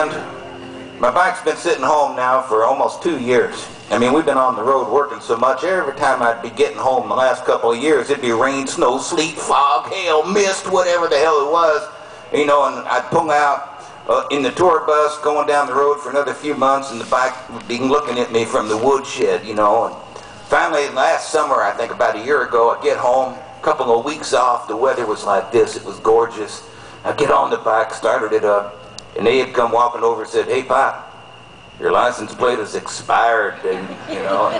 And my bike's been sitting home now for almost 2 years. I mean, we've been on the road working so much, every time I'd be getting home the last couple of years, it'd be rain, snow, sleet, fog, hail, mist, whatever the hell it was. You know, and I'd pull out in the tour bus going down the road for another few months, and the bike would be looking at me from the woodshed, you know. And finally, last summer, I think about a year ago, I get home, a couple of weeks off, the weather was like this, it was gorgeous. I get on the bike, started it up, and they had come walking over and said, "Hey, Pop, your license plate is expired," and, you know.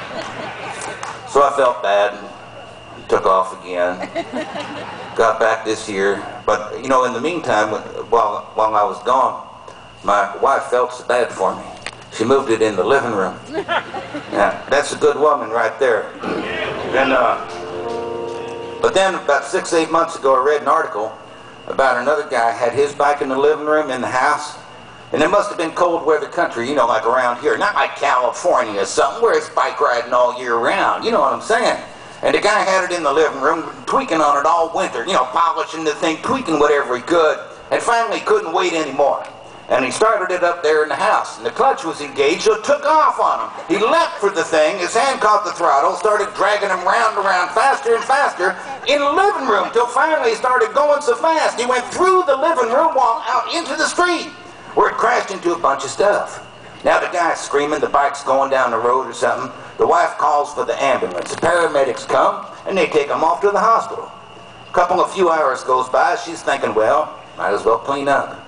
So I felt bad and took off again. Got back this year, but you know, in the meantime, while I was gone, my wife felt so bad for me. She moved it in the living room. Yeah, that's a good woman right there. And but then about 6-8 months ago, I read an article about another guy had his bike in the living room in the house, and it must have been cold weather country, you know, like around here, not like California or something where it's bike riding all year round. You know what I'm saying? And the guy had it in the living room, tweaking on it all winter, you know, polishing the thing, tweaking whatever he could, and finally couldn't wait anymore. And he started it up there in the house, and the clutch was engaged, so it took off on him. He leapt for the thing, his hand caught the throttle, started dragging him round and round faster and faster in the living room, till finally he started going so fast, he went through the living room wall out into the street, where it crashed into a bunch of stuff. Now the guy's screaming, the bike's going down the road or something. The wife calls for the ambulance. The paramedics come, and they take him off to the hospital. A few hours goes by, she's thinking, well, might as well clean up.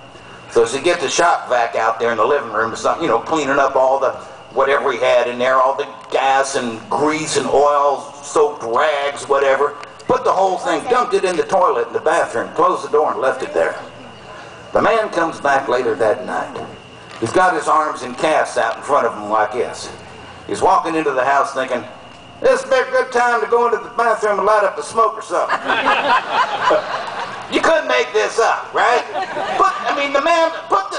So she gets a shop vac out there in the living room or something, you know, cleaning up all the, whatever he had in there, all the gas and grease and oil-soaked rags, whatever. Put the whole thing, dumped it in the toilet in the bathroom, closed the door and left it there. The man comes back later that night. He's got his arms in casts out in front of him like this. He's walking into the house thinking, this would be a good time to go into the bathroom and light up a smoke or something. You couldn't make this up, right? I mean, the man, put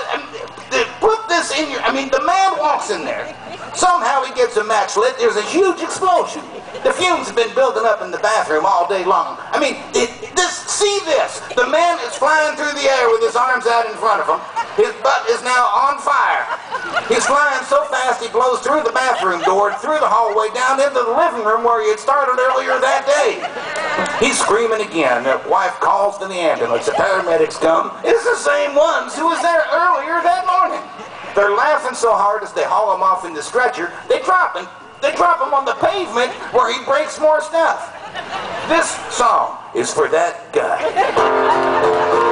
this in your, I mean, the man walks in there. Somehow he gets a match lit. There's a huge explosion. The fumes have been building up in the bathroom all day long. I mean, see this. The man is flying through the air with his arms out in front of him. His butt is now on fire. He's flying so fast he blows through the bathroom door, through the hallway, down into the living room where he had started earlier that day. He's screaming again. The wife calls for the ambulance. The paramedics come. It's the same ones who was there earlier that morning. They're laughing so hard as they haul him off in the stretcher, they drop him on the pavement where he breaks more stuff. This song is for that guy.